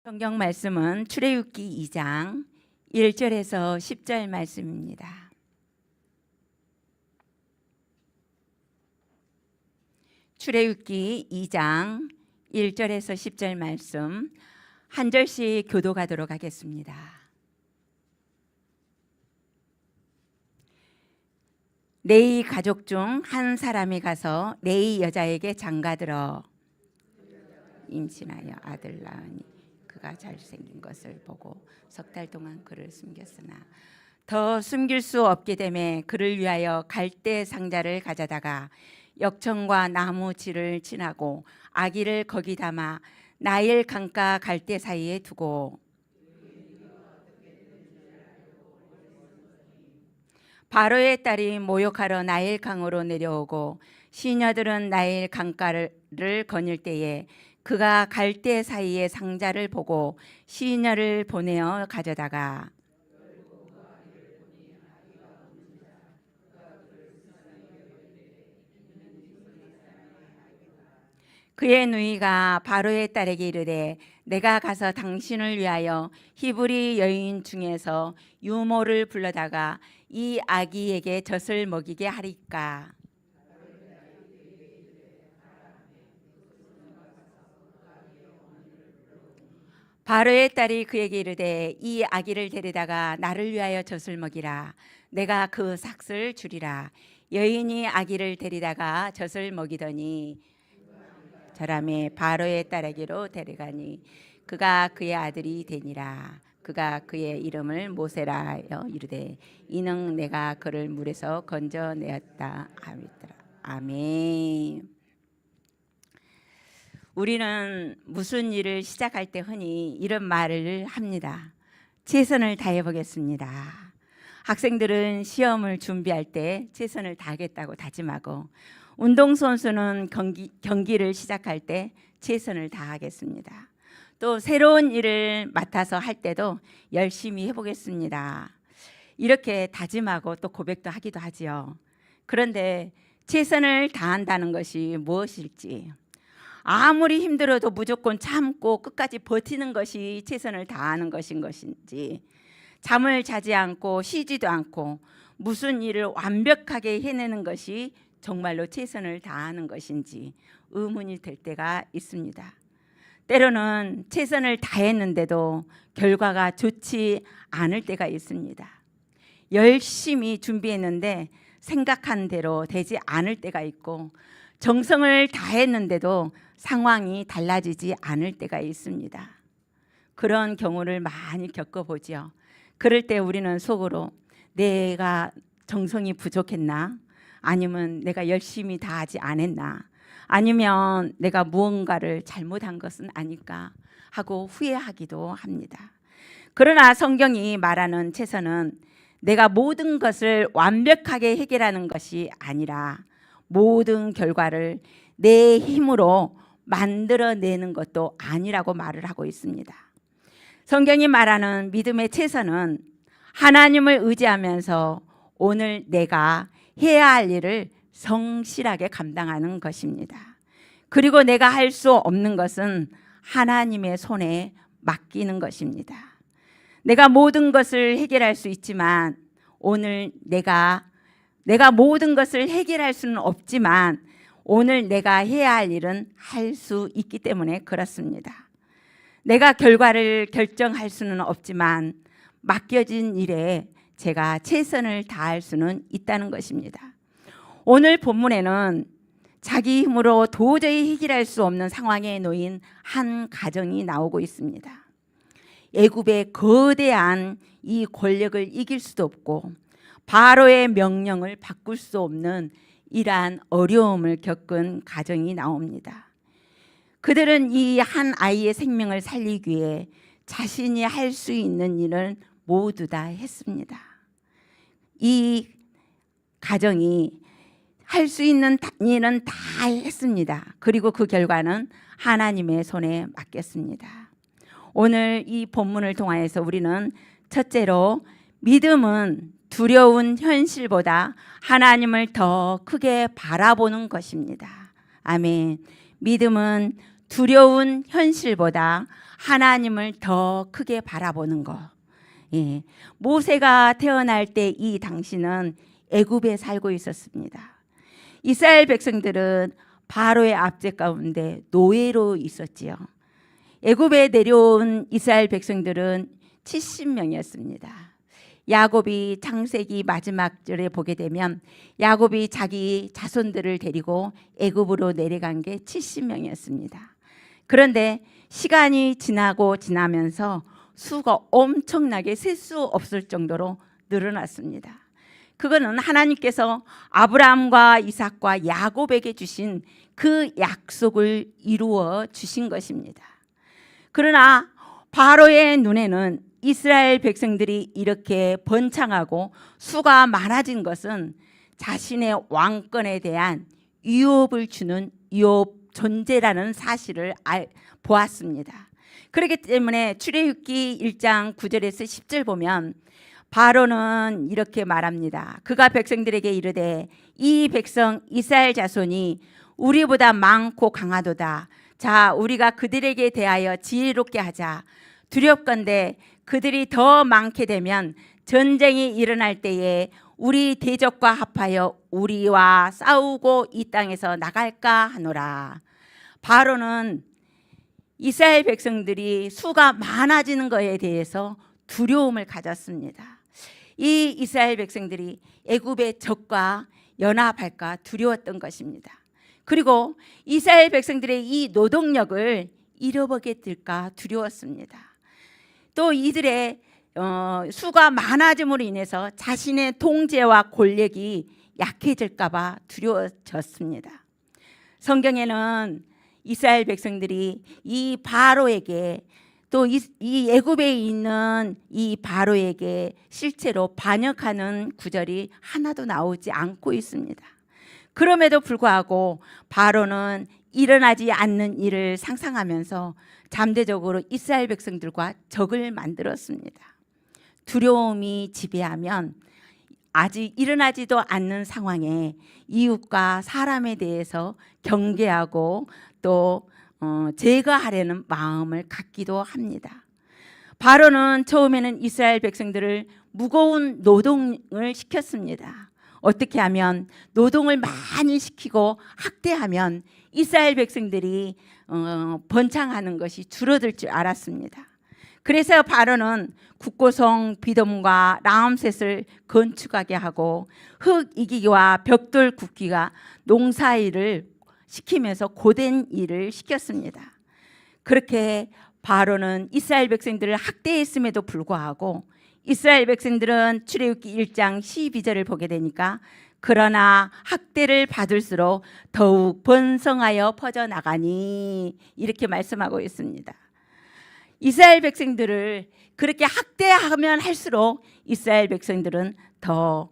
성경 말씀은 출애굽기 2장 1절에서 10절 말씀입니다. 출애굽기 2장 1절에서 10절 말씀 한 절씩 교독하도록 하겠습니다. 레위 가족 중 한 사람이 가서 레위 여자에게 장가들어 임신하여 아들 낳으니 그가 잘생긴 것을 보고 석 달 동안 그를 숨겼으나 더 숨길 수 없게 되매 그를 위하여 갈대 상자를 가져다가 역청과 나무 질을 친하고 아기를 거기 담아 나일 강가 갈대 사이에 두고 바로의 딸이 모욕하러 나일 강으로 내려오고 시녀들은 나일 강가를 거닐 때에 그가 갈대 사이에 상자를 보고 시녀를 보내어 가져다가 그의 누이가 바로의 딸에게 이르되 내가 가서 당신을 위하여 히브리 여인 중에서 유모를 불러다가 이 아기에게 젖을 먹이게 하리까. 바로의 딸이 그에게 이르되 이 아기를 데려다가 나를 위하여 젖을 먹이라. 내가 그 삭을 주리라. 여인이 아기를 데리다가 젖을 먹이더니 저람에 바로의 딸에게로 데려가니 그가 그의 아들이 되니라. 그가 그의 이름을 모세라 하여 이르되 이는 내가 그를 물에서 건져내었다 하였더라. 아멘. 우리는 무슨 일을 시작할 때 흔히 이런 말을 합니다. 최선을 다해 보겠습니다. 학생들은 시험을 준비할 때 최선을 다하겠다고 다짐하고 운동선수는 경기를 시작할 때 최선을 다하겠습니다. 또 새로운 일을 맡아서 할 때도 열심히 해보겠습니다. 이렇게 다짐하고 또 고백도 하기도 하지요. 그런데 최선을 다한다는 것이 무엇일지, 아무리 힘들어도 무조건 참고 끝까지 버티는 것이 최선을 다하는 것인 것인지, 잠을 자지 않고 쉬지도 않고 무슨 일을 완벽하게 해내는 것이 정말로 최선을 다하는 것인지 의문이 될 때가 있습니다. 때로는 최선을 다했는데도 결과가 좋지 않을 때가 있습니다. 열심히 준비했는데 생각한 대로 되지 않을 때가 있고, 정성을 다했는데도 상황이 달라지지 않을 때가 있습니다. 그런 경우를 많이 겪어보죠. 그럴 때 우리는 속으로 내가 정성이 부족했나? 아니면 내가 열심히 다하지 않았나? 아니면 내가 무언가를 잘못한 것은 아닐까 하고 후회하기도 합니다. 그러나 성경이 말하는 최선은 내가 모든 것을 완벽하게 해결하는 것이 아니라 모든 결과를 내 힘으로 만들어내는 것도 아니라고 말을 하고 있습니다. 성경이 말하는 믿음의 최선은 하나님을 의지하면서 오늘 내가 해야 할 일을 성실하게 감당하는 것입니다. 그리고 내가 할 수 없는 것은 하나님의 손에 맡기는 것입니다. 내가 모든 것을 해결할 수 있지만 오늘 내가 모든 것을 해결할 수는 없지만 오늘 내가 해야 할 일은 할 수 있기 때문에 그렇습니다. 내가 결과를 결정할 수는 없지만 맡겨진 일에 제가 최선을 다할 수는 있다는 것입니다. 오늘 본문에는 자기 힘으로 도저히 해결할 수 없는 상황에 놓인 한 가정이 나오고 있습니다. 애굽의 거대한 이 권력을 이길 수도 없고 바로의 명령을 바꿀 수 없는 이러한 어려움을 겪은 가정이 나옵니다. 그들은 이 한 아이의 생명을 살리기 위해 자신이 할 수 있는 일을 모두 다 했습니다. 이 가정이 할 수 있는 일은 다 했습니다. 그리고 그 결과는 하나님의 손에 맡겼습니다. 오늘 이 본문을 통하여서 우리는 첫째로 믿음은 두려운 현실보다 하나님을 더 크게 바라보는 것입니다. 아멘. 믿음은 두려운 현실보다 하나님을 더 크게 바라보는 것. 예. 모세가 태어날 때 이 당시는 애굽에 살고 있었습니다. 이스라엘 백성들은 바로의 압제 가운데 노예로 있었지요. 애굽에 내려온 이스라엘 백성들은 70명이었습니다. 야곱이 창세기 마지막 절에 보게 되면 야곱이 자기 자손들을 데리고 애굽으로 내려간 게 70명이었습니다. 그런데 시간이 지나면서 수가 엄청나게 셀 수 없을 정도로 늘어났습니다. 그거는 하나님께서 아브라함과 이삭과 야곱에게 주신 그 약속을 이루어 주신 것입니다. 그러나 바로의 눈에는 이스라엘 백성들이 이렇게 번창하고 수가 많아진 것은 자신의 왕권에 대한 위협을 주는 위협 존재라는 사실을 보았습니다. 그렇기 때문에 출애굽기 1장 9절에서 10절 보면 바로는 이렇게 말합니다. 그가 백성들에게 이르되 이 백성 이스라엘 자손이 우리보다 많고 강하도다. 자, 우리가 그들에게 대하여 지혜롭게 하자. 두렵건대 그들이 더 많게 되면 전쟁이 일어날 때에 우리 대적과 합하여 우리와 싸우고 이 땅에서 나갈까 하노라. 바로는 이스라엘 백성들이 수가 많아지는 것에 대해서 두려움을 가졌습니다. 이 이스라엘 백성들이 애굽의 적과 연합할까 두려웠던 것입니다. 그리고 이스라엘 백성들의 이 노동력을 잃어버리게 될까 두려웠습니다. 또 이들의 수가 많아짐으로 인해서 자신의 통제와 권력이 약해질까 봐 두려워졌습니다. 성경에는 이스라엘 백성들이 이 바로에게 또 이 애굽에 있는 이 바로에게 실제로 반역하는 구절이 하나도 나오지 않고 있습니다. 그럼에도 불구하고 바로는 일어나지 않는 일을 상상하면서 잠재적으로 이스라엘 백성들과 적을 만들었습니다. 두려움이 지배하면 아직 일어나지도 않는 상황에 이웃과 사람에 대해서 경계하고 또 제거하려는 마음을 갖기도 합니다. 바로는 처음에는 이스라엘 백성들을 무거운 노동을 시켰습니다. 어떻게 하면 노동을 많이 시키고 학대하면 이스라엘 백성들이 번창하는 것이 줄어들 줄 알았습니다. 그래서 바로는 국고성 비돔과 라암셋을 건축하게 하고 흙 이기기와 벽돌 굽기가 농사일을 시키면서 고된 일을 시켰습니다. 그렇게 바로는 이스라엘 백성들을 학대했음에도 불구하고 이스라엘 백성들은 출애굽기 1장 12절을 보게 되니까 그러나 학대를 받을수록 더욱 번성하여 퍼져나가니 이렇게 말씀하고 있습니다. 이스라엘 백성들을 그렇게 학대하면 할수록 이스라엘 백성들은 더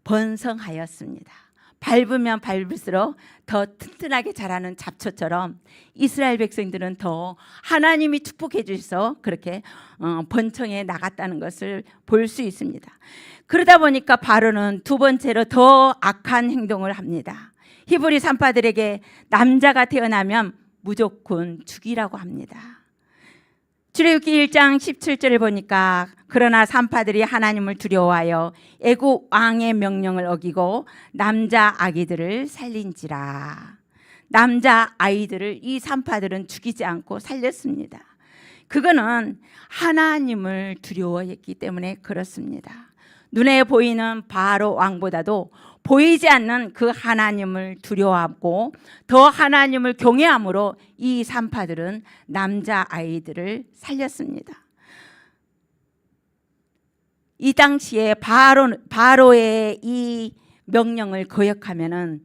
번성하였습니다. 밟으면 밟을수록 더 튼튼하게 자라는 잡초처럼 이스라엘 백성들은 더 하나님이 축복해 주셔서 그렇게 번성해 나갔다는 것을 볼 수 있습니다. 그러다 보니까 바로는 두 번째로 더 악한 행동을 합니다. 히브리 산파들에게 남자가 태어나면 무조건 죽이라고 합니다. 출애굽기 1장 17절을 보니까 그러나 산파들이 하나님을 두려워하여 애굽 왕의 명령을 어기고 남자 아기들을 살린지라. 남자 아이들을 이 산파들은 죽이지 않고 살렸습니다. 그거는 하나님을 두려워했기 때문에 그렇습니다. 눈에 보이는 바로 왕보다도 보이지 않는 그 하나님을 두려워하고 더 하나님을 경외함으로 이 산파들은 남자 아이들을 살렸습니다. 이 당시에 바로의 이 명령을 거역하면은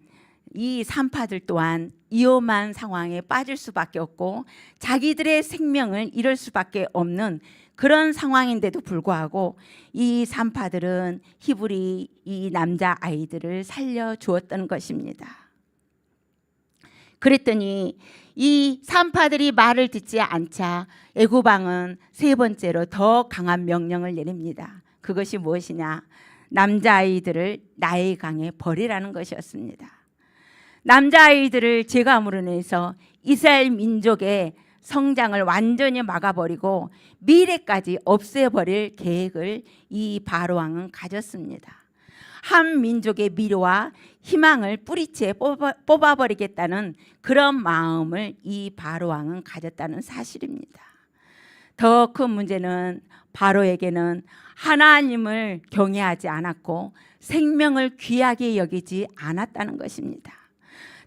이 산파들 또한 위험한 상황에 빠질 수밖에 없고 자기들의 생명을 잃을 수밖에 없는 그런 상황인데도 불구하고 이 산파들은 히브리 이 남자 아이들을 살려주었던 것입니다. 그랬더니 이 산파들이 말을 듣지 않자 애굽 왕은 세 번째로 더 강한 명령을 내립니다. 그것이 무엇이냐? 남자아이들을 나일 강에 버리라는 것이었습니다. 남자아이들을 제거함으로 인해서 이스라엘 민족의 성장을 완전히 막아버리고 미래까지 없애버릴 계획을 이 바로 왕은 가졌습니다. 한 민족의 미래와 희망을 뿌리째 뽑아버리겠다는 그런 마음을 이 바로 왕은 가졌다는 사실입니다. 더 큰 문제는 바로에게는 하나님을 경외하지 않았고 생명을 귀하게 여기지 않았다는 것입니다.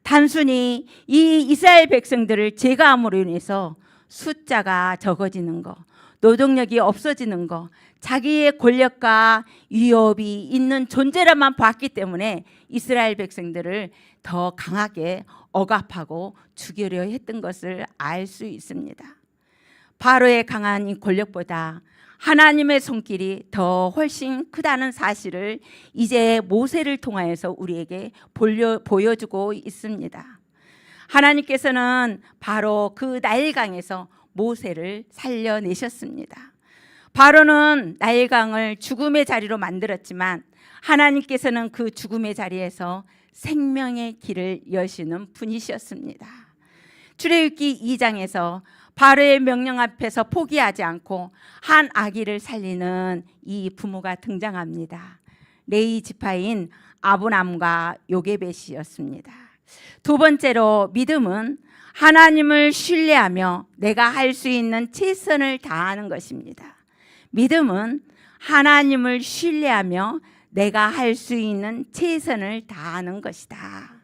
단순히 이 이스라엘 백성들을 제거함으로 인해서 숫자가 적어지는 것, 노동력이 없어지는 것, 자기의 권력과 위협이 있는 존재라만 봤기 때문에 이스라엘 백성들을 더 강하게 억압하고 죽이려 했던 것을 알 수 있습니다. 바로의 강한 이 권력보다 하나님의 손길이 더 훨씬 크다는 사실을 이제 모세를 통하여서 우리에게 보여주고 있습니다. 하나님께서는 바로 그 나일강에서 모세를 살려내셨습니다. 바로는 나일강을 죽음의 자리로 만들었지만 하나님께서는 그 죽음의 자리에서 생명의 길을 여시는 분이셨습니다. 출애굽기 2장에서 바로의 명령 앞에서 포기하지 않고 한 아기를 살리는 이 부모가 등장합니다. 레위 지파인 아브람과 요게벳이었습니다. 두 번째로 믿음은 하나님을 신뢰하며 내가 할 수 있는 최선을 다하는 것입니다. 믿음은 하나님을 신뢰하며 내가 할 수 있는 최선을 다하는 것이다.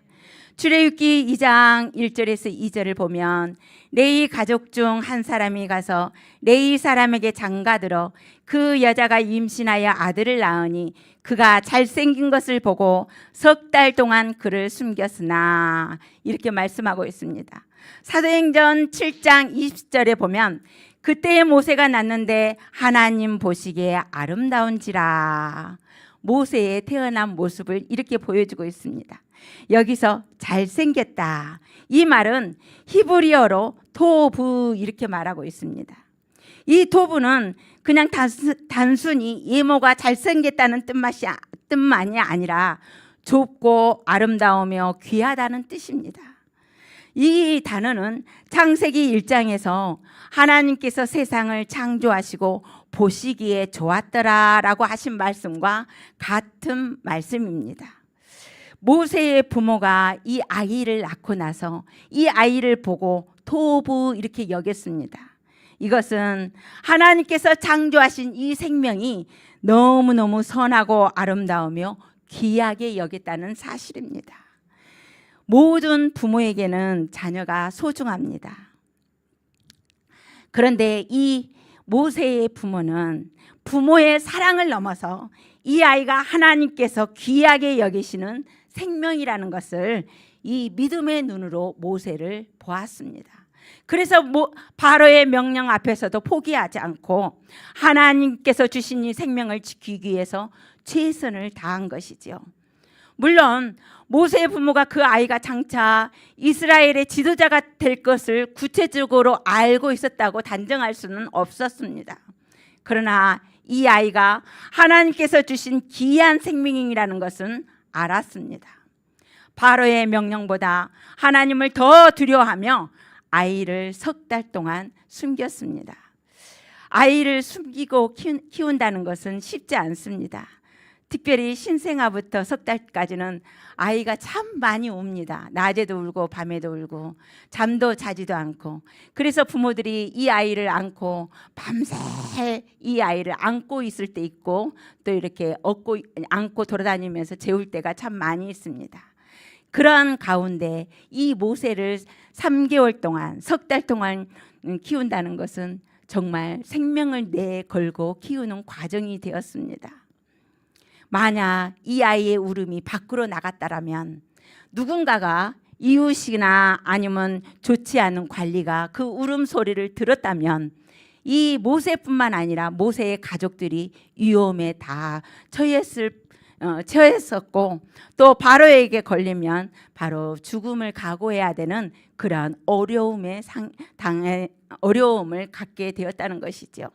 출애굽기 2장 1절에서 2절을 보면 레위 가족 중 한 사람이 가서 레위 사람에게 장가들어 그 여자가 임신하여 아들을 낳으니 그가 잘생긴 것을 보고 석 달 동안 그를 숨겼으나 이렇게 말씀하고 있습니다. 사도행전 7장 20절에 보면 그때의 모세가 낳는데 하나님 보시기에 아름다운지라. 모세의 태어난 모습을 이렇게 보여주고 있습니다. 여기서 잘생겼다. 이 말은 히브리어로 토부 이렇게 말하고 있습니다. 이 토부는 그냥 단순히 이모가 잘생겼다는 뜻만이 아니라 좁고 아름다우며 귀하다는 뜻입니다. 이 단어는 창세기 1장에서 하나님께서 세상을 창조하시고 보시기에 좋았더라라고 하신 말씀과 같은 말씀입니다. 모세의 부모가 이 아이를 낳고 나서 이 아이를 보고 토부 이렇게 여겼습니다. 이것은 하나님께서 창조하신 이 생명이 너무너무 선하고 아름다우며 귀하게 여겼다는 사실입니다. 모든 부모에게는 자녀가 소중합니다. 그런데 이 모세의 부모는 부모의 사랑을 넘어서 이 아이가 하나님께서 귀하게 여기시는 생명이라는 것을 이 믿음의 눈으로 모세를 보았습니다. 그래서 바로의 명령 앞에서도 포기하지 않고 하나님께서 주신 이 생명을 지키기 위해서 최선을 다한 것이지요. 물론 모세의 부모가 그 아이가 장차 이스라엘의 지도자가 될 것을 구체적으로 알고 있었다고 단정할 수는 없었습니다. 그러나 이 아이가 하나님께서 주신 귀한 생명이라는 것은 알았습니다. 바로의 명령보다 하나님을 더 두려워하며 아이를 석 달 동안 숨겼습니다. 아이를 숨기고 키운다는 것은 쉽지 않습니다. 특별히 신생아부터 석 달까지는 아이가 참 많이 웁니다. 낮에도 울고 밤에도 울고 잠도 자지도 않고, 그래서 부모들이 이 아이를 안고 밤새 이 아이를 안고 있을 때 있고 또 이렇게 안고 돌아다니면서 재울 때가 참 많이 있습니다. 그런 가운데 이 모세를 3개월 동안 석 달 동안 키운다는 것은 정말 생명을 내걸고 키우는 과정이 되었습니다. 만약 이 아이의 울음이 밖으로 나갔다라면 누군가가 이웃이나 아니면 좋지 않은 관리가 그 울음소리를 들었다면 이 모세뿐만 아니라 모세의 가족들이 위험에 다 처했었고 또 바로에게 걸리면 바로 죽음을 각오해야 되는 그러한 어려움을 갖게 되었다는 것이죠.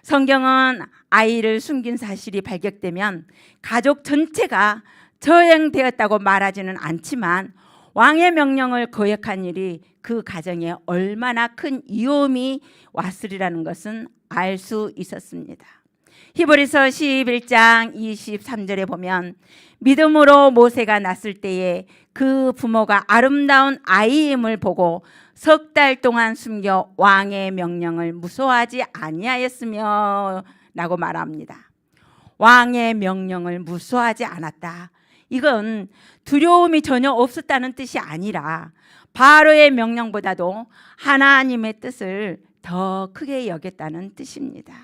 성경은 아이를 숨긴 사실이 발견되면 가족 전체가 처형되었다고 말하지는 않지만 왕의 명령을 거역한 일이 그 가정에 얼마나 큰 위험이 왔으리라는 것은 알 수 있었습니다. 히브리서 11장 23절에 보면 믿음으로 모세가 낳았을 때에 그 부모가 아름다운 아이임을 보고 석 달 동안 숨겨 왕의 명령을 무서워하지 아니하였으며 라고 말합니다. 왕의 명령을 무서워하지 않았다. 이건 두려움이 전혀 없었다는 뜻이 아니라 바로의 명령보다도 하나님의 뜻을 더 크게 여겼다는 뜻입니다.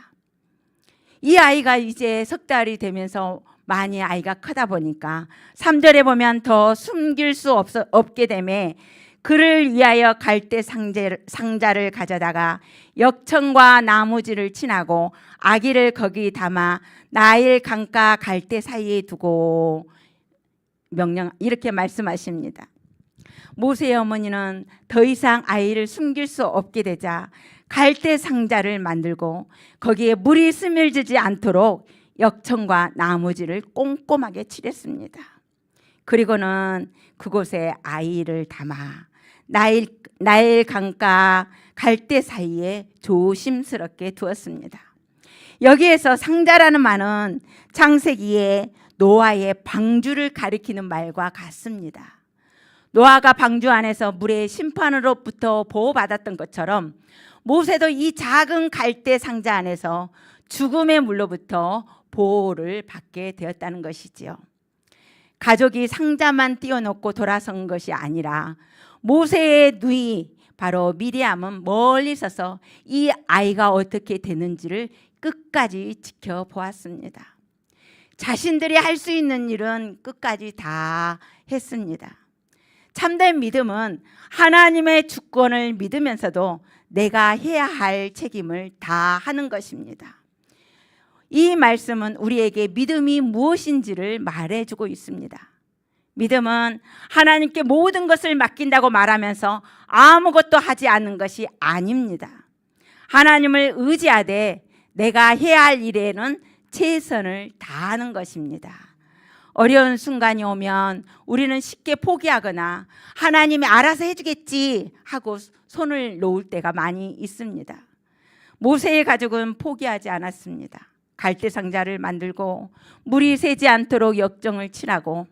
이 아이가 이제 석 달이 되면서 많이 아이가 크다 보니까 3절에 보면 더 숨길 수 없게 되매 그를 위하여 갈대 상자를 가져다가 역청과 나무지를 친하고 아기를 거기 담아 나일 강가 갈대 사이에 두고 명령 이렇게 말씀하십니다. 모세의 어머니는 더 이상 아이를 숨길 수 없게 되자 갈대 상자를 만들고 거기에 물이 스며들지 않도록 역청과 나무지를 꼼꼼하게 칠했습니다. 그리고는 그곳에 아이를 담아 나일 강가 갈대 사이에 조심스럽게 두었습니다. 여기에서 상자라는 말은 창세기에 노아의 방주를 가리키는 말과 같습니다. 노아가 방주 안에서 물의 심판으로부터 보호받았던 것처럼 모세도 이 작은 갈대 상자 안에서 죽음의 물로부터 보호를 받게 되었다는 것이지요. 가족이 상자만 띄워놓고 돌아선 것이 아니라 모세의 누이 바로 미리암은 멀리 서서 이 아이가 어떻게 되는지를 끝까지 지켜보았습니다. 자신들이 할 수 있는 일은 끝까지 다 했습니다. 참된 믿음은 하나님의 주권을 믿으면서도 내가 해야 할 책임을 다 하는 것입니다. 이 말씀은 우리에게 믿음이 무엇인지를 말해주고 있습니다. 믿음은 하나님께 모든 것을 맡긴다고 말하면서 아무것도 하지 않는 것이 아닙니다. 하나님을 의지하되 내가 해야 할 일에는 최선을 다하는 것입니다. 어려운 순간이 오면 우리는 쉽게 포기하거나 하나님이 알아서 해주겠지 하고 손을 놓을 때가 많이 있습니다. 모세의 가족은 포기하지 않았습니다. 갈대 상자를 만들고 물이 새지 않도록 역정을 칠하고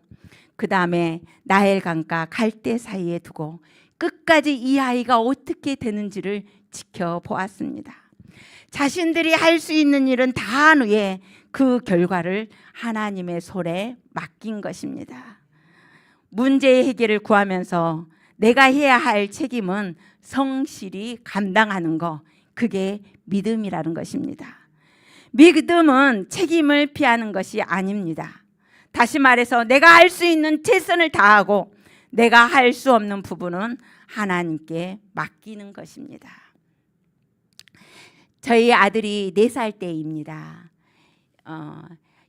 그 다음에 나일 강가 갈대 사이에 두고 끝까지 이 아이가 어떻게 되는지를 지켜보았습니다. 자신들이 할 수 있는 일은 다 한 후에 그 결과를 하나님의 손에 맡긴 것입니다. 문제의 해결을 구하면서 내가 해야 할 책임은 성실히 감당하는 것, 그게 믿음이라는 것입니다. 믿음은 책임을 피하는 것이 아닙니다. 다시 말해서 내가 할 수 있는 최선을 다하고 내가 할 수 없는 부분은 하나님께 맡기는 것입니다. 저희 아들이 4살 때입니다.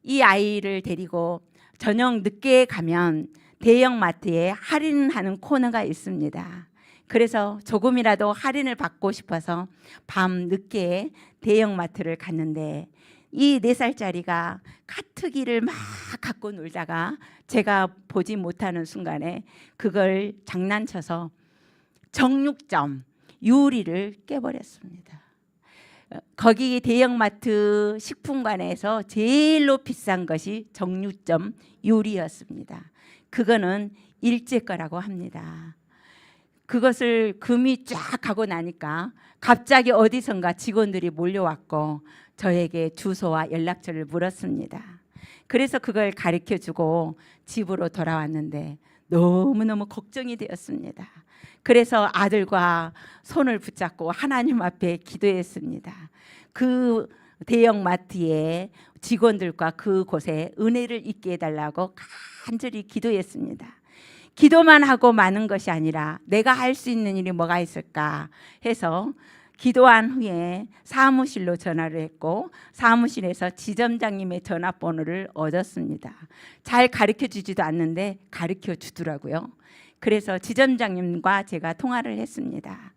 이 아이를 데리고 저녁 늦게 가면 대형마트에 할인하는 코너가 있습니다. 그래서 조금이라도 할인을 받고 싶어서 밤 늦게 대형마트를 갔는데 이 4살짜리가 카트기를 막 갖고 놀다가 제가 보지 못하는 순간에 그걸 장난쳐서 정육점 유리를 깨버렸습니다. 거기 대형마트 식품관에서 제일로 비싼 것이 정육점 유리였습니다. 그거는 일제 거라고 합니다. 그것을 금이 쫙 가고 나니까 갑자기 어디선가 직원들이 몰려왔고 저에게 주소와 연락처를 물었습니다. 그래서 그걸 가르쳐주고 집으로 돌아왔는데 너무너무 걱정이 되었습니다. 그래서 아들과 손을 붙잡고 하나님 앞에 기도했습니다. 그 대형마트의 직원들과 그곳에 은혜를 있게 해달라고 간절히 기도했습니다. 기도만 하고 마는 것이 아니라 내가 할 수 있는 일이 뭐가 있을까 해서 기도한 후에 사무실로 전화를 했고 사무실에서 지점장님의 전화번호를 얻었습니다. 잘 가르쳐주지도 않는데 가르쳐주더라고요. 그래서 지점장님과 제가 통화를 했습니다.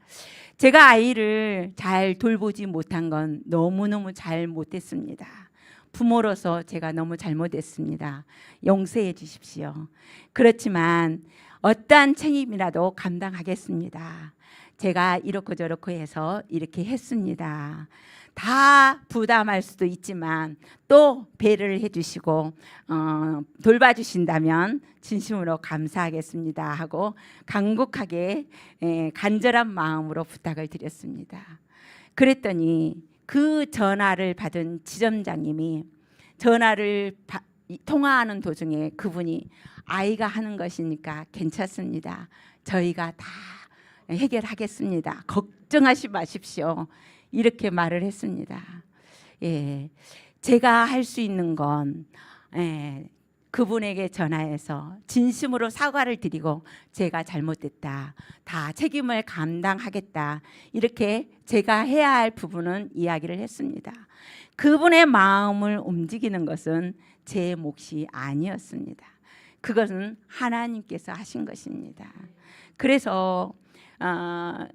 제가 아이를 잘 돌보지 못한 건 너무너무 잘못했습니다. 부모로서 제가 너무 잘못했습니다. 용서해 주십시오. 그렇지만 어떠한 책임이라도 감당하겠습니다. 제가 이렇고 저렇고 해서 이렇게 했습니다. 다 부담할 수도 있지만 또 배려를 해주시고 돌봐주신다면 진심으로 감사하겠습니다 하고 간곡하게 간절한 마음으로 부탁을 드렸습니다. 그랬더니 그 전화를 받은 지점장님이 전화를 통화하는 도중에 그분이 아이가 하는 것이니까 괜찮습니다. 저희가 다 해결하겠습니다. 걱정하지 마십시오. 이렇게 말을 했습니다. 예, 제가 할 수 있는 건 그분에게 전화해서 진심으로 사과를 드리고 제가 잘못됐다, 다 책임을 감당하겠다, 이렇게 제가 해야 할 부분은 이야기를 했습니다. 그분의 마음을 움직이는 것은 제 몫이 아니었습니다. 그것은 하나님께서 하신 것입니다. 그래서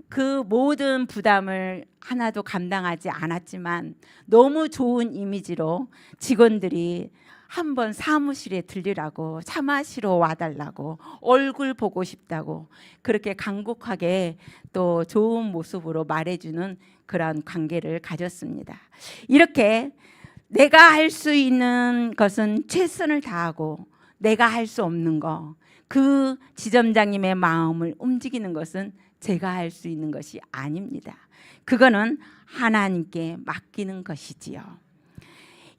그 모든 부담을 하나도 감당하지 않았지만 너무 좋은 이미지로 직원들이 한번 사무실에 들리라고, 차 마시러 와달라고, 얼굴 보고 싶다고 그렇게 간곡하게 또 좋은 모습으로 말해주는 그런 관계를 가졌습니다. 이렇게 내가 할 수 있는 것은 최선을 다하고 내가 할 수 없는 거, 그 지점장님의 마음을 움직이는 것은 제가 할 수 있는 것이 아닙니다. 그거는 하나님께 맡기는 것이지요.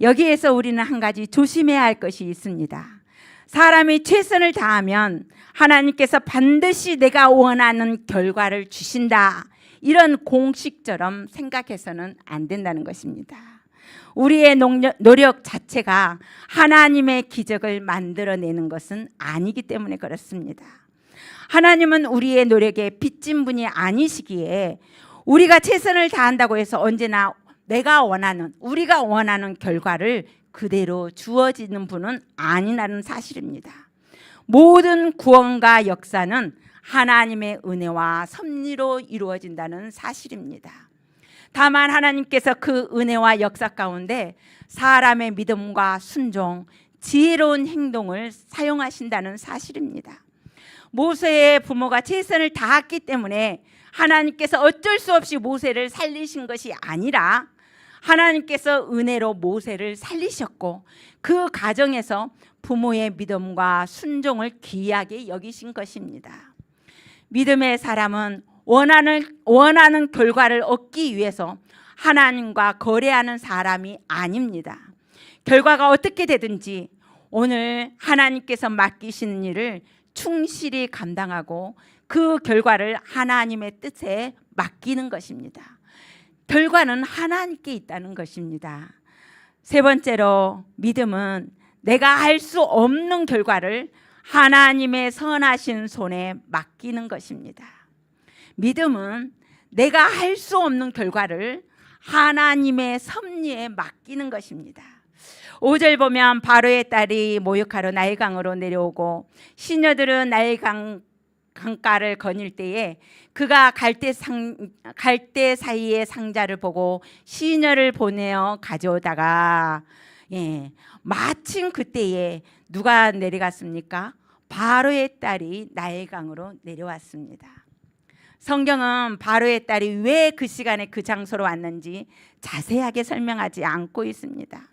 여기에서 우리는 한 가지 조심해야 할 것이 있습니다. 사람이 최선을 다하면 하나님께서 반드시 내가 원하는 결과를 주신다, 이런 공식처럼 생각해서는 안 된다는 것입니다. 우리의 노력 자체가 하나님의 기적을 만들어내는 것은 아니기 때문에 그렇습니다. 하나님은 우리의 노력에 빚진 분이 아니시기에 우리가 최선을 다한다고 해서 언제나 우리가 원하는 결과를 그대로 주어지는 분은 아니라는 사실입니다. 모든 구원과 역사는 하나님의 은혜와 섭리로 이루어진다는 사실입니다. 다만 하나님께서 그 은혜와 역사 가운데 사람의 믿음과 순종, 지혜로운 행동을 사용하신다는 사실입니다. 모세의 부모가 최선을 다했기 때문에 하나님께서 어쩔 수 없이 모세를 살리신 것이 아니라 하나님께서 은혜로 모세를 살리셨고 그 과정에서 부모의 믿음과 순종을 귀하게 여기신 것입니다. 믿음의 사람은 원하는 결과를 얻기 위해서 하나님과 거래하는 사람이 아닙니다. 결과가 어떻게 되든지 오늘 하나님께서 맡기시는 일을 충실히 감당하고 그 결과를 하나님의 뜻에 맡기는 것입니다. 결과는 하나님께 있다는 것입니다. 세 번째로 믿음은 내가 할 수 없는 결과를 하나님의 선하신 손에 맡기는 것입니다. 믿음은 내가 할 수 없는 결과를 하나님의 섭리에 맡기는 것입니다. 5절 보면 바로의 딸이 모욕하러 나일강으로 내려오고 시녀들은 나일강 강가를 거닐 때에 그가 갈대 사이의 상자를 보고 시녀를 보내어 가져오다가 마침 그때에 누가 내려갔습니까? 바로의 딸이 나일강으로 내려왔습니다. 성경은 바로의 딸이 왜 그 시간에 그 장소로 왔는지 자세하게 설명하지 않고 있습니다.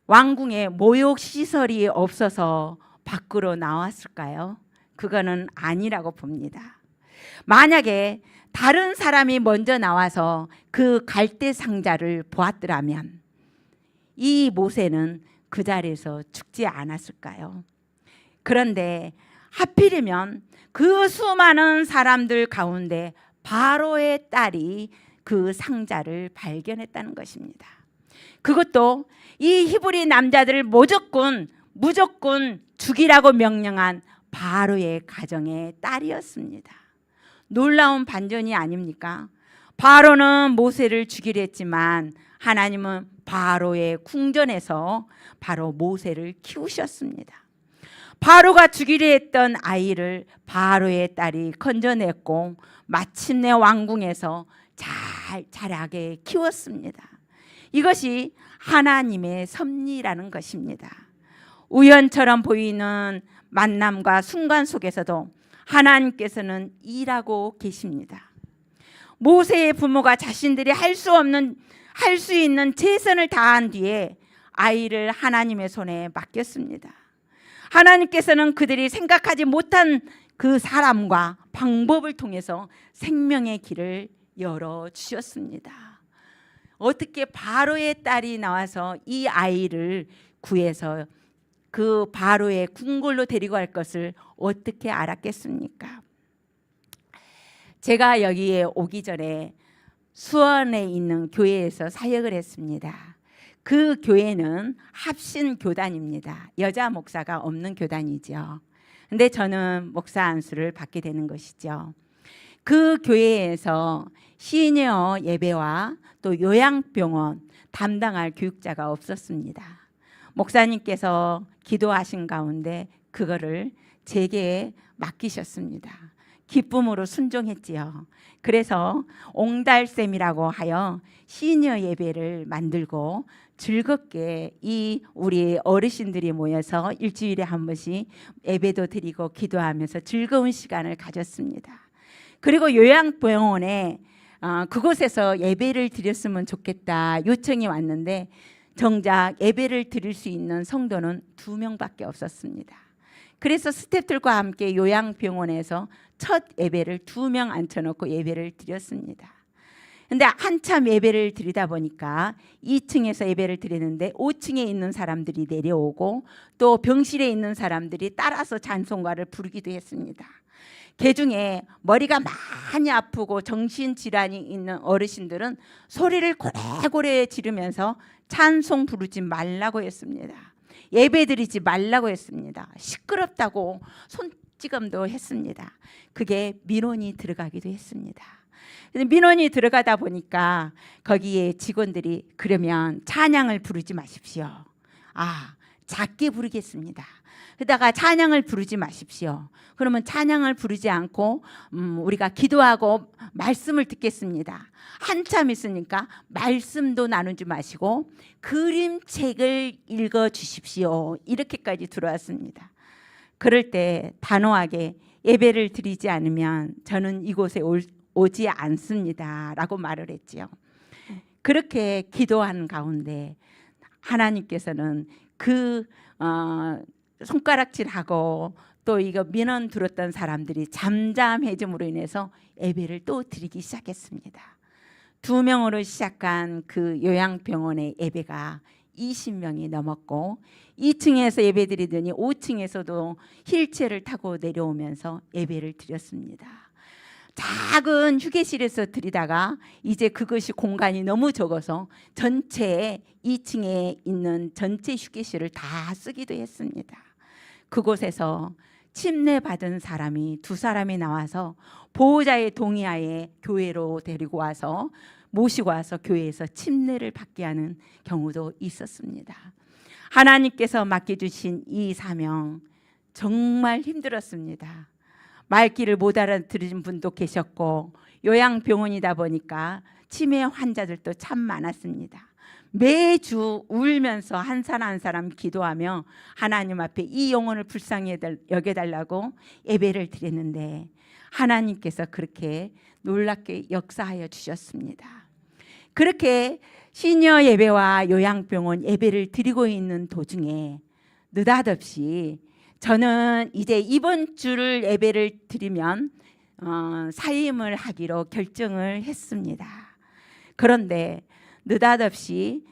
왕궁에 모욕 시설이 없어서 밖으로 나왔을까요? 그거는 아니라고 봅니다. 만약에 다른 사람이 먼저 나와서 그 갈대 상자를 보았더라면 이 모세는 그 자리에서 죽지 않았을까요? 그런데 하필이면 그 수많은 사람들 가운데 바로의 딸이 그 상자를 발견했다는 것입니다. 그것도 이 히브리 남자들을 무조건 죽이라고 명령한 바로의 가정의 딸이었습니다. 놀라운 반전이 아닙니까? 바로는 모세를 죽이려 했지만 하나님은 바로의 궁전에서 바로 모세를 키우셨습니다. 바로가 죽이려 했던 아이를 바로의 딸이 건져냈고 마침내 왕궁에서 자라게 키웠습니다. 이것이 하나님의 섭리라는 것입니다. 우연처럼 보이는 만남과 순간 속에서도 하나님께서는 일하고 계십니다. 모세의 부모가 자신들이 할 수 있는 최선을 다한 뒤에 아이를 하나님의 손에 맡겼습니다. 하나님께서는 그들이 생각하지 못한 그 사람과 방법을 통해서 생명의 길을 열어주셨습니다. 어떻게 바로의 딸이 나와서 이 아이를 구해서 그 바로의 궁궐로 데리고 갈 것을 어떻게 알았겠습니까? 제가 여기에 오기 전에 수원에 있는 교회에서 사역을 했습니다. 그 교회는 합신교단입니다. 여자 목사가 없는 교단이죠. 근데 저는 목사 안수를 받게 되는 것이죠. 그 교회에서 시니어 예배와 또 요양병원 담당할 교육자가 없었습니다. 목사님께서 기도하신 가운데 그거를 제게 맡기셨습니다. 기쁨으로 순종했지요. 그래서 옹달샘이라고 하여 시니어 예배를 만들고 즐겁게 이 우리 어르신들이 모여서 일주일에 한 번씩 예배도 드리고 기도하면서 즐거운 시간을 가졌습니다. 그리고 요양병원에 그곳에서 예배를 드렸으면 좋겠다 요청이 왔는데 정작 예배를 드릴 수 있는 성도는 2명밖에 없었습니다. 그래서 스태프들과 함께 요양병원에서 첫 예배를 2명 앉혀놓고 예배를 드렸습니다. 근데 한참 예배를 드리다 보니까 2층에서 예배를 드리는데 5층에 있는 사람들이 내려오고 또 병실에 있는 사람들이 따라서 찬송가를 부르기도 했습니다. 그중에 머리가 많이 아프고 정신질환이 있는 어르신들은 소리를 고래고래 지르면서 찬송 부르지 말라고 했습니다. 예배 드리지 말라고 했습니다. 시끄럽다고 손찌검도 했습니다. 그게 민원이 들어가기도 했습니다. 민원이 들어가다 보니까 거기에 직원들이 그러면 찬양을 부르지 마십시오. 작게 부르겠습니다. 그러다가 찬양을 부르지 마십시오. 그러면 찬양을 부르지 않고 우리가 기도하고 말씀을 듣겠습니다. 한참 있으니까 말씀도 나누지 마시고 그림책을 읽어주십시오. 이렇게까지 들어왔습니다. 그럴 때 단호하게 예배를 드리지 않으면 저는 이곳에 오지 않습니다 라고 말을 했지요. 그렇게 기도하는 가운데 하나님께서는 그 손가락질하고 또 이거 민원 들었던 사람들이 잠잠해짐으로 인해서 예배를 또 드리기 시작했습니다. 2명으로 시작한 그 요양병원의 예배가 20명이 넘었고 2층에서 예배 드리더니 5층에서도 휠체어를 타고 내려오면서 예배를 드렸습니다. 작은 휴게실에서 드리다가 이제 그것이 공간이 너무 적어서 전체 2층에 있는 전체 휴게실을 다 쓰기도 했습니다. 그곳에서 침례받은 사람이 2사람이 나와서 보호자의 동의하에 교회로 데리고 와서 모시고 와서 교회에서 침례를 받게 하는 경우도 있었습니다. 하나님께서 맡겨주신 이 사명 정말 힘들었습니다. 말귀를 못 알아들은 분도 계셨고 요양병원이다 보니까 치매 환자들도 참 많았습니다. 매주 울면서 한 사람 한 사람 기도하며 하나님 앞에 이 영혼을 불쌍히 여겨달라고 예배를 드렸는데 하나님께서 그렇게 놀랍게 역사하여 주셨습니다. 그렇게 시니어 예배와 요양병원 예배를 드리고 있는 도중에 느닷없이 저는 이제 이번 주를 예배를 드리면 사임을 하기로 결정을 했습니다. 그런데 느닷없이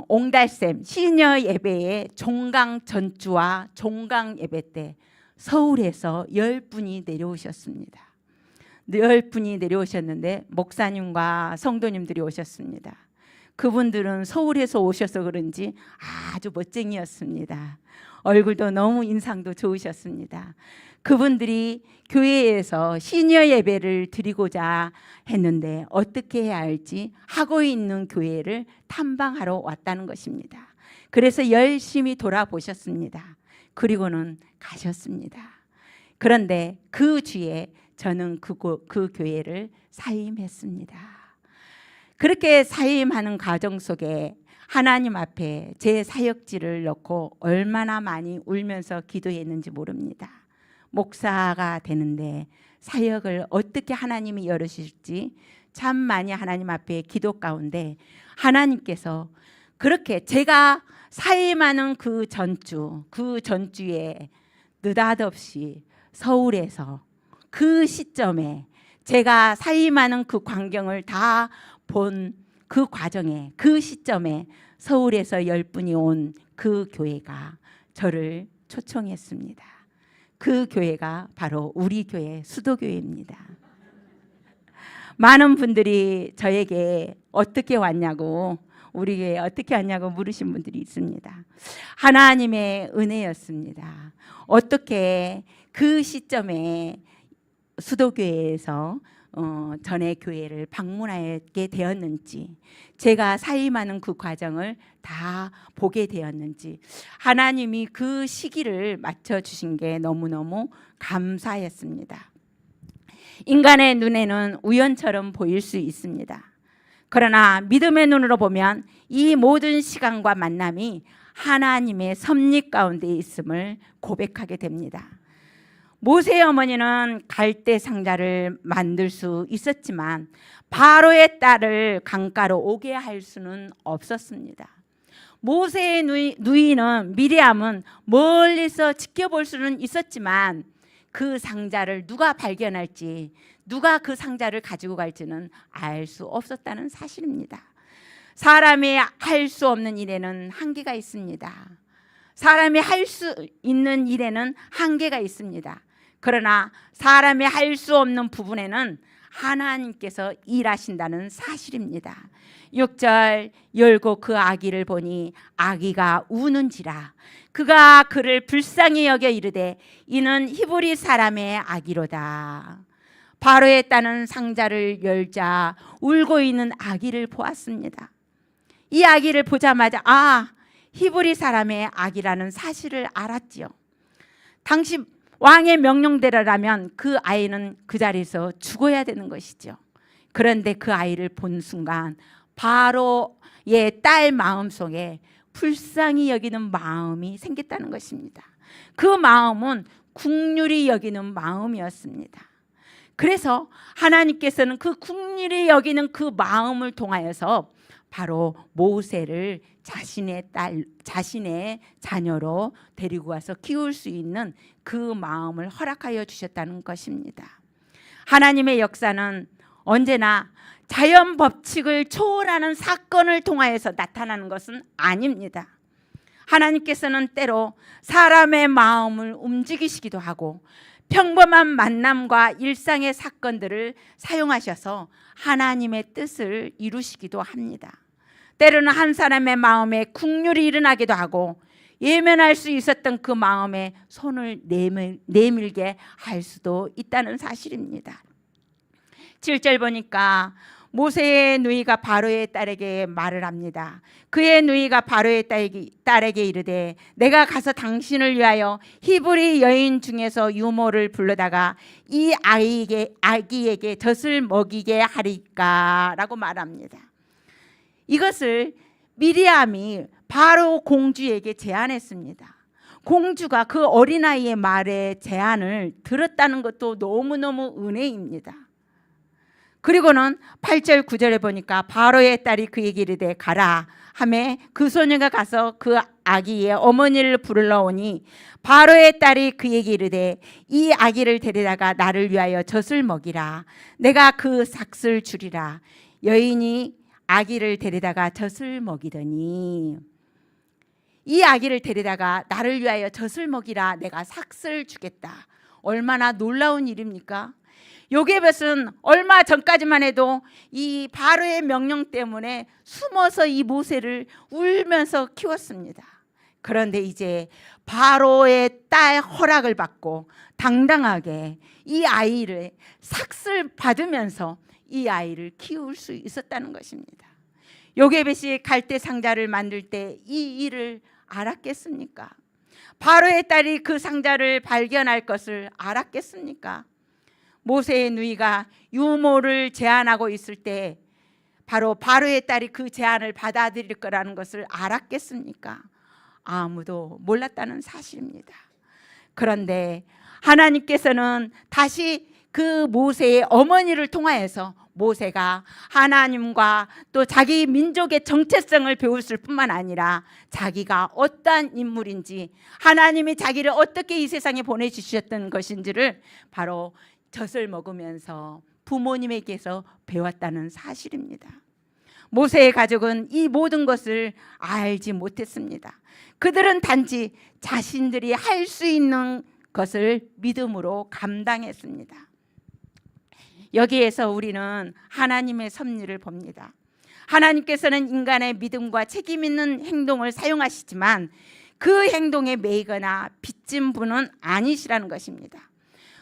옹달샘 시니어 예배의 종강 전주와 종강 예배 때 서울에서 10분이 내려오셨습니다. 10분이 내려오셨는데 목사님과 성도님들이 오셨습니다. 그분들은 서울에서 오셔서 그런지 아주 멋쟁이였습니다. 얼굴도 너무 인상도 좋으셨습니다. 그분들이 교회에서 시니어 예배를 드리고자 했는데 어떻게 해야 할지 하고 있는 교회를 탐방하러 왔다는 것입니다. 그래서 열심히 돌아보셨습니다. 그리고는 가셨습니다. 그런데 그 주에 저는 그 교회를 사임했습니다. 그렇게 사임하는 과정 속에 하나님 앞에 제 사역지를 넣고 얼마나 많이 울면서 기도했는지 모릅니다. 목사가 되는데 사역을 어떻게 하나님이 열으실지 참 많이 하나님 앞에 기도 가운데 하나님께서 그렇게 제가 사임하는 그 전주에 느닷없이 서울에서 그 시점에 제가 사임하는 그 광경을 다 본 그 과정에 그 시점에 서울에서 10분이 온 그 교회가 저를 초청했습니다. 그 교회가 바로 우리 교회 수도교회입니다. 많은 분들이 저에게 어떻게 왔냐고 우리 교회에 어떻게 왔냐고 물으신 분들이 있습니다. 하나님의 은혜였습니다. 어떻게 그 시점에 수도교회에서 전에 교회를 방문하게 되었는지 제가 사임하는 그 과정을 다 보게 되었는지 하나님이 그 시기를 맞춰주신 게 너무너무 감사했습니다. 인간의 눈에는 우연처럼 보일 수 있습니다. 그러나 믿음의 눈으로 보면 이 모든 시간과 만남이 하나님의 섭리 가운데 있음을 고백하게 됩니다. 모세의 어머니는 갈대 상자를 만들 수 있었지만 바로의 딸을 강가로 오게 할 수는 없었습니다. 모세의 누이는 미리암은 멀리서 지켜볼 수는 있었지만 그 상자를 누가 발견할지 누가 그 상자를 가지고 갈지는 알 수 없었다는 사실입니다. 사람이 할 수 없는 일에는 한계가 있습니다. 사람이 할 수 있는 일에는 한계가 있습니다. 그러나 사람이 할 수 없는 부분에는 하나님께서 일하신다는 사실입니다. 6절 열고 그 아기를 보니 아기가 우는지라 그가 그를 불쌍히 여겨 이르되 이는 히브리 사람의 아기로다. 바로의 딸은 상자를 열자 울고 있는 아기를 보았습니다. 이 아기를 보자마자 히브리 사람의 아기라는 사실을 알았지요. 당시 왕의 명령대로라면 그 아이는 그 자리에서 죽어야 되는 것이죠. 그런데 그 아이를 본 순간 바로의 딸 마음속에 불쌍히 여기는 마음이 생겼다는 것입니다. 그 마음은 긍휼히 여기는 마음이었습니다. 그래서 하나님께서는 그 긍휼히 여기는 그 마음을 통하여서 바로 모세를 자신의 자녀로 데리고 와서 키울 수 있는 그 마음을 허락하여 주셨다는 것입니다. 하나님의 역사는 언제나 자연 법칙을 초월하는 사건을 통하여서 나타나는 것은 아닙니다. 하나님께서는 때로 사람의 마음을 움직이시기도 하고 평범한 만남과 일상의 사건들을 사용하셔서 하나님의 뜻을 이루시기도 합니다. 때로는 한 사람의 마음에 긍휼이 일어나기도 하고 예면할 수 있었던 그 마음에 손을 내밀게 할 수도 있다는 사실입니다. 7절 보니까 모세의 누이가 바로의 딸에게 말을 합니다. 그의 누이가 바로의 딸에게 이르되 내가 가서 당신을 위하여 히브리 여인 중에서 유모를 불러다가 이 아기에게 젖을 먹이게 하리까 라고 말합니다. 이것을 미리암이 바로 공주에게 제안했습니다. 공주가 그 어린아이의 말에 제안을 들었다는 것도 너무너무 은혜입니다. 그리고는 8절 9절에 보니까 바로의 딸이 그에게 이르되 가라 하매 그 소녀가 가서 그 아기의 어머니를 부르러 오니 바로의 딸이 그에게 이르되 이 아기를 데려다가 나를 위하여 젖을 먹이라 내가 그 삭슬 주리라. 여인이 아기를 데려다가 젖을 먹이더니 이 아기를 데려다가 나를 위하여 젖을 먹이라 내가 삭슬 주겠다. 얼마나 놀라운 일입니까? 요게벳은 얼마 전까지만 해도 이 바로의 명령 때문에 숨어서 이 모세를 울면서 키웠습니다. 그런데 이제 바로의 딸 허락을 받고 당당하게 이 아이를 삭슬 받으면서 이 아이를 키울 수 있었다는 것입니다. 요게벳이 갈대 상자를 만들 때 이 일을 알았겠습니까? 바로의 딸이 그 상자를 발견할 것을 알았겠습니까? 모세의 누이가 유모를 제안하고 있을 때 바로 바로의 딸이 그 제안을 받아들일 거라는 것을 알았겠습니까? 아무도 몰랐다는 사실입니다. 그런데 하나님께서는 다시 그 모세의 어머니를 통하여서 모세가 하나님과 또 자기 민족의 정체성을 배웠을 뿐만 아니라 자기가 어떠한 인물인지, 하나님이 자기를 어떻게 이 세상에 보내주셨던 것인지를 바로 젖을 먹으면서 부모님에게서 배웠다는 사실입니다. 모세의 가족은 이 모든 것을 알지 못했습니다. 그들은 단지 자신들이 할 수 있는 것을 믿음으로 감당했습니다. 여기에서 우리는 하나님의 섭리를 봅니다. 하나님께서는 인간의 믿음과 책임 있는 행동을 사용하시지만 그 행동에 매이거나 빚진 분은 아니시라는 것입니다.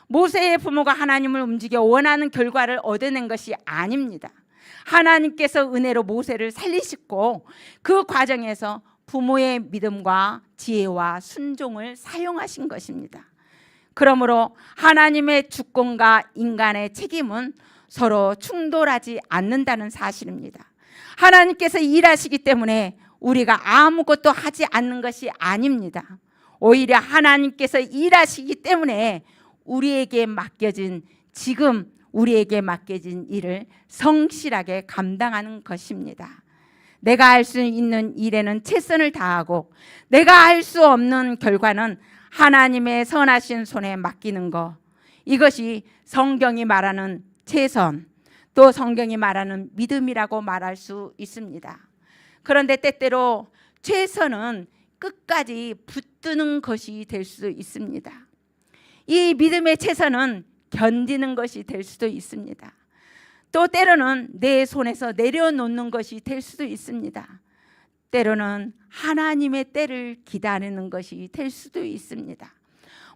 모세의 부모가 하나님을 움직여 원하는 결과를 얻어낸 것이 아닙니다. 하나님께서 은혜로 모세를 살리시고 그 과정에서 부모의 믿음과 지혜와 순종을 사용하신 것입니다. 그러므로 하나님의 주권과 인간의 책임은 서로 충돌하지 않는다는 사실입니다. 하나님께서 일하시기 때문에 우리가 아무것도 하지 않는 것이 아닙니다. 오히려 하나님께서 일하시기 때문에 우리에게 맡겨진 일을 성실하게 감당하는 것입니다. 내가 할 수 있는 일에는 최선을 다하고 내가 할 수 없는 결과는 하나님의 선하신 손에 맡기는 것, 이것이 성경이 말하는 최선, 또 성경이 말하는 믿음이라고 말할 수 있습니다. 그런데 때때로 최선은 끝까지 붙드는 것이 될 수 있습니다. 이 믿음의 최선은 견디는 것이 될 수도 있습니다. 또 때로는 내 손에서 내려놓는 것이 될 수도 있습니다. 때로는 하나님의 때를 기다리는 것이 될 수도 있습니다.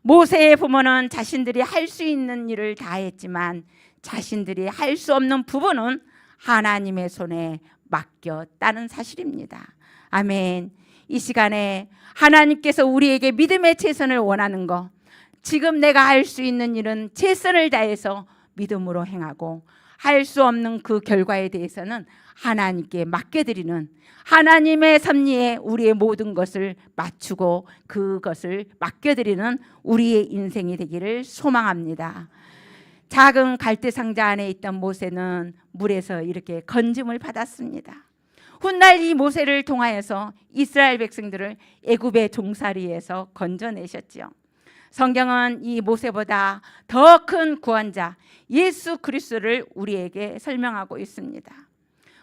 모세의 부모는 자신들이 할 수 있는 일을 다 했지만 자신들이 할 수 없는 부분은 하나님의 손에 맡겼다는 사실입니다. 아멘. 이 시간에 하나님께서 우리에게 믿음의 최선을 원하는 것, 지금 내가 할 수 있는 일은 최선을 다해서 믿음으로 행하고 할 수 없는 그 결과에 대해서는 하나님께 맡겨드리는, 하나님의 섭리에 우리의 모든 것을 맞추고 그것을 맡겨드리는 우리의 인생이 되기를 소망합니다. 작은 갈대 상자 안에 있던 모세는 물에서 이렇게 건짐을 받았습니다. 훗날 이 모세를 통하여서 이스라엘 백성들을 애굽의 종살이에서 건져내셨지요. 성경은 이 모세보다 더 큰 구원자 예수 그리스도를 우리에게 설명하고 있습니다.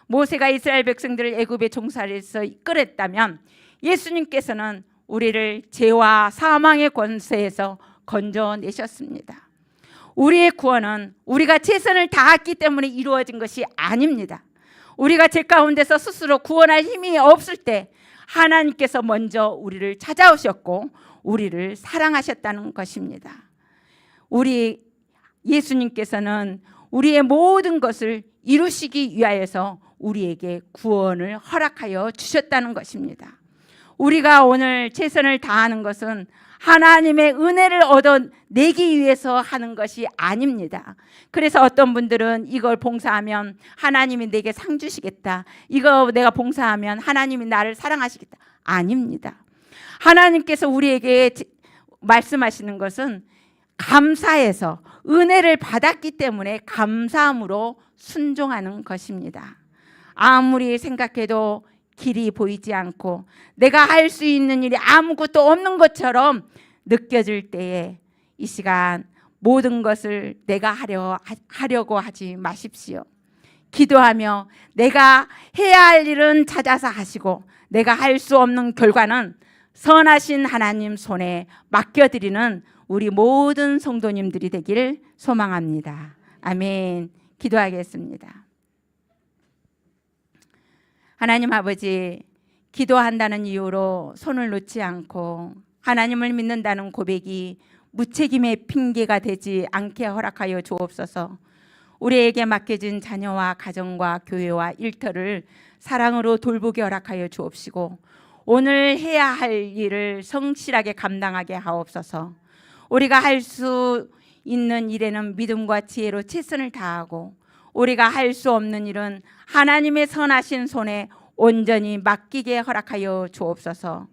모세가 이스라엘 백성들을 애굽의 종살이에서 이끌었다면 예수님께서는 우리를 죄와 사망의 권세에서 건져내셨습니다. 우리의 구원은 우리가 최선을 다했기 때문에 이루어진 것이 아닙니다. 우리가 죄 가운데서 스스로 구원할 힘이 없을 때 하나님께서 먼저 우리를 찾아오셨고 우리를 사랑하셨다는 것입니다. 우리 예수님께서는 우리의 모든 것을 이루시기 위하여서 우리에게 구원을 허락하여 주셨다는 것입니다. 우리가 오늘 최선을 다하는 것은 하나님의 은혜를 얻어내기 위해서 하는 것이 아닙니다. 그래서 어떤 분들은 이걸 봉사하면 하나님이 내게 상 주시겠다, 이거 내가 봉사하면 하나님이 나를 사랑하시겠다. 아닙니다. 하나님께서 우리에게 말씀하시는 것은 감사해서 은혜를 받았기 때문에 감사함으로 순종하는 것입니다. 아무리 생각해도 길이 보이지 않고 내가 할 수 있는 일이 아무것도 없는 것처럼 느껴질 때에 이 시간 모든 것을 내가 하려고 하지 마십시오. 기도하며 내가 해야 할 일은 찾아서 하시고 내가 할 수 없는 결과는 선하신 하나님 손에 맡겨드리는 우리 모든 성도님들이 되기를 소망합니다. 아멘. 기도하겠습니다. 하나님 아버지, 기도한다는 이유로 손을 놓지 않고 하나님을 믿는다는 고백이 무책임의 핑계가 되지 않게 허락하여 주옵소서. 우리에게 맡겨진 자녀와 가정과 교회와 일터를 사랑으로 돌보게 허락하여 주옵시고 오늘 해야 할 일을 성실하게 감당하게 하옵소서. 우리가 할 수 있는 일에는 믿음과 지혜로 최선을 다하고 우리가 할 수 없는 일은 하나님의 선하신 손에 온전히 맡기게 허락하여 주옵소서.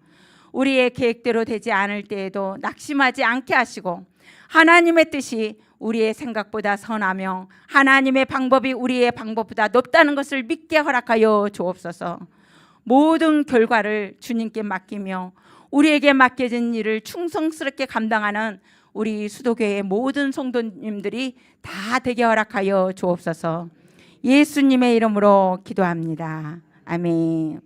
우리의 계획대로 되지 않을 때에도 낙심하지 않게 하시고 하나님의 뜻이 우리의 생각보다 선하며 하나님의 방법이 우리의 방법보다 높다는 것을 믿게 허락하여 주옵소서. 모든 결과를 주님께 맡기며 우리에게 맡겨진 일을 충성스럽게 감당하는 우리 수도교회의 모든 성도님들이 다 되게 허락하여 주옵소서. 예수님의 이름으로 기도합니다. 아멘.